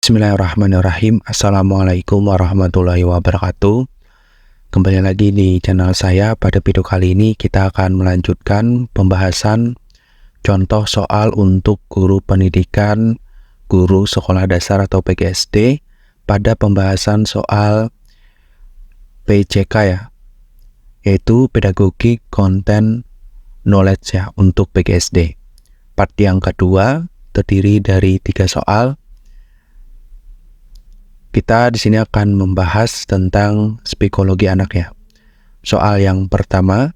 Bismillahirrahmanirrahim. Assalamualaikum warahmatullahi wabarakatuh. Kembali lagi di channel saya. Pada video kali ini kita akan melanjutkan pembahasan contoh soal untuk guru pendidikan, guru sekolah dasar atau PGSD pada pembahasan soal PCK ya, yaitu Pedagogic Content Knowledge ya untuk PGSD. Part yang kedua terdiri dari 3 soal. Kita di sini akan membahas tentang psikologi anak ya. Soal yang pertama,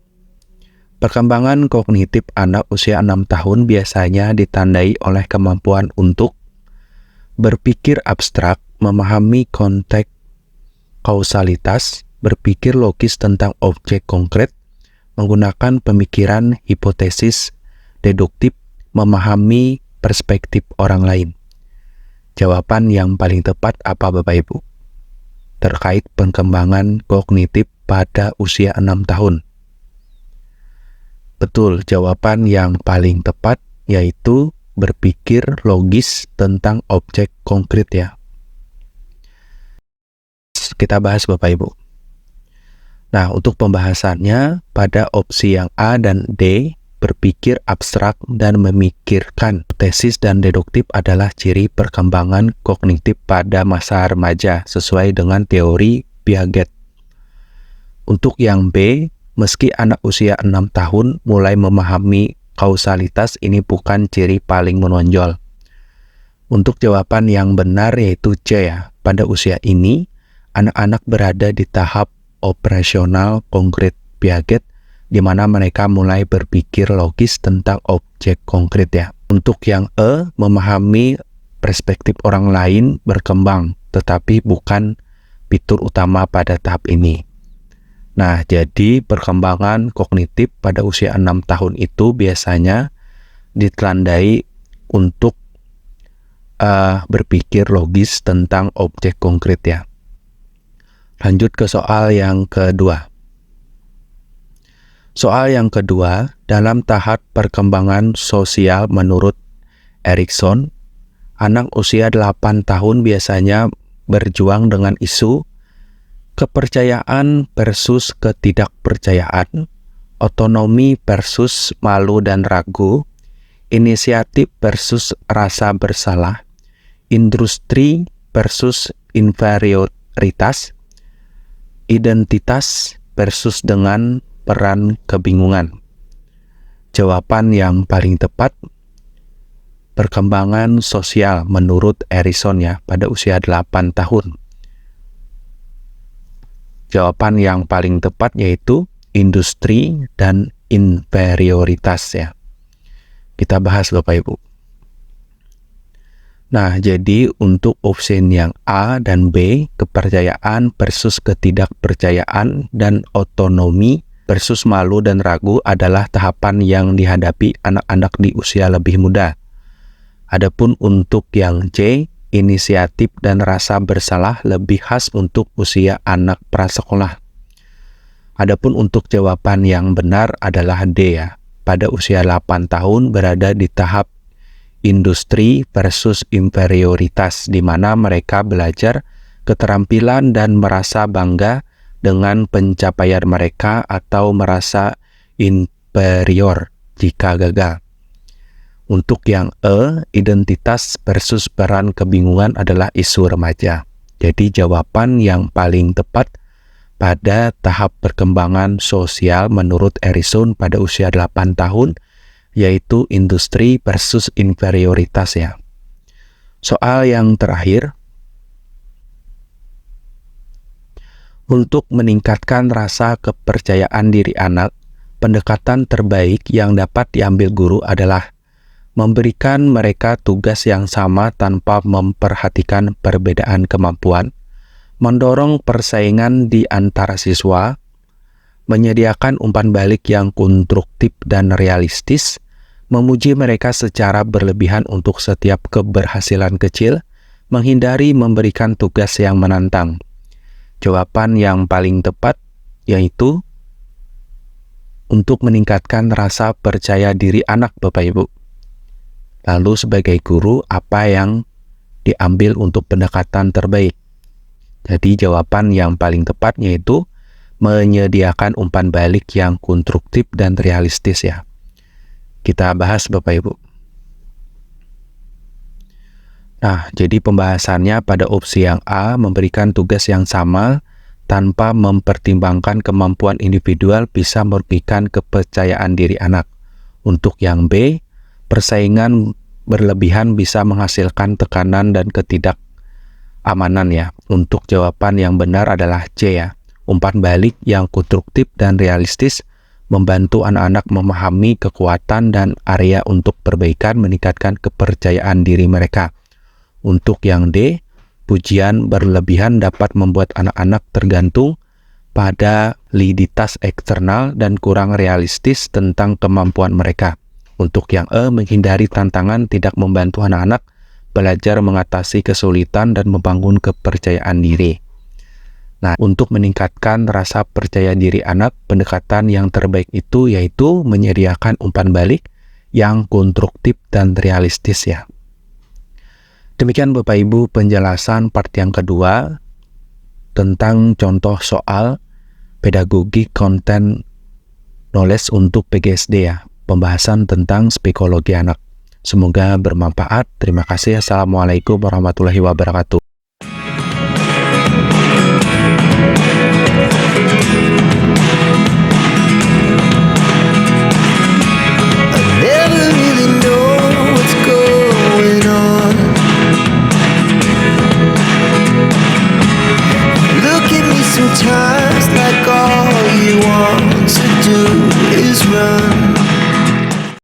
perkembangan kognitif anak usia 6 tahun biasanya ditandai oleh kemampuan untuk berpikir abstrak, memahami konteks kausalitas, berpikir logis tentang objek konkret, menggunakan pemikiran hipotesis deduktif, memahami perspektif orang lain. Jawaban yang paling tepat apa Bapak Ibu? Terkait perkembangan kognitif pada usia 6 tahun. Betul, jawaban yang paling tepat yaitu berpikir logis tentang objek konkret ya. Kita bahas Bapak Ibu. Nah, untuk pembahasannya pada opsi yang A dan D, berpikir abstrak dan memikirkan tesis dan deduktif adalah ciri perkembangan kognitif pada masa remaja sesuai dengan teori Piaget. Untuk yang B, meski anak usia 6 tahun mulai memahami kausalitas, ini bukan ciri paling menonjol. Untuk jawaban yang benar yaitu C ya. Pada usia ini, anak-anak berada di tahap operasional konkret Piaget, di mana mereka mulai berpikir logis tentang objek konkret ya. Untuk yang E, memahami perspektif orang lain berkembang, tetapi bukan fitur utama pada tahap ini. Nah, jadi perkembangan kognitif pada usia 6 tahun itu biasanya ditandai untuk berpikir logis tentang objek konkret ya. Lanjut ke soal yang kedua. Soal yang kedua, dalam tahap perkembangan sosial menurut Erikson, anak usia 8 tahun biasanya berjuang dengan isu kepercayaan versus ketidakpercayaan, otonomi versus malu dan ragu, inisiatif versus rasa bersalah, industri versus inferioritas, identitas versus dengan peran kebingungan. Jawaban yang paling tepat, perkembangan sosial menurut Erikson ya pada usia 8 tahun. Jawaban yang paling tepat yaitu industri dan inferioritas ya. Kita bahas Bapak Ibu. Nah, jadi untuk opsi yang A dan B, kepercayaan versus ketidakpercayaan dan otonomi versus malu dan ragu adalah tahapan yang dihadapi anak-anak di usia lebih muda. Adapun untuk yang C, inisiatif dan rasa bersalah lebih khas untuk usia anak prasekolah. Adapun untuk jawaban yang benar adalah D ya. Pada usia 8 tahun berada di tahap industri versus inferioritas, di mana mereka belajar keterampilan dan merasa bangga dengan pencapaian mereka atau merasa inferior jika gagal. Untuk yang E, identitas versus peran kebingungan adalah isu remaja. Jadi jawaban yang paling tepat pada tahap perkembangan sosial menurut Erikson pada usia 8 tahun yaitu industri versus inferioritas ya. Soal yang terakhir, untuk meningkatkan rasa kepercayaan diri anak, pendekatan terbaik yang dapat diambil guru adalah memberikan mereka tugas yang sama tanpa memperhatikan perbedaan kemampuan, mendorong persaingan di antara siswa, menyediakan umpan balik yang konstruktif dan realistis, memuji mereka secara berlebihan untuk setiap keberhasilan kecil, menghindari memberikan tugas yang menantang. Jawaban yang paling tepat yaitu untuk meningkatkan rasa percaya diri anak Bapak Ibu. Lalu sebagai guru apa yang diambil untuk pendekatan terbaik. Jadi jawaban yang paling tepat yaitu menyediakan umpan balik yang konstruktif dan realistis ya. Kita bahas Bapak Ibu. Nah, jadi pembahasannya pada opsi yang A memberikan tugas yang sama tanpa mempertimbangkan kemampuan individual bisa merugikan kepercayaan diri anak. Untuk yang B, persaingan berlebihan bisa menghasilkan tekanan dan ketidakamanan ya. Untuk jawaban yang benar adalah C ya. Umpan balik yang konstruktif dan realistis membantu anak-anak memahami kekuatan dan area untuk perbaikan, meningkatkan kepercayaan diri mereka. Untuk yang D, pujian berlebihan dapat membuat anak-anak tergantung pada validitas eksternal dan kurang realistis tentang kemampuan mereka. Untuk yang E, menghindari tantangan tidak membantu anak-anak belajar mengatasi kesulitan dan membangun kepercayaan diri. Nah, untuk meningkatkan rasa percaya diri anak, pendekatan yang terbaik itu yaitu menyediakan umpan balik yang konstruktif dan realistis ya. Demikian Bapak Ibu penjelasan part yang kedua tentang contoh soal pedagogi content knowledge untuk PGSD ya, pembahasan tentang psikologi anak. Semoga bermanfaat. Terima kasih. Assalamualaikum warahmatullahi wabarakatuh. Time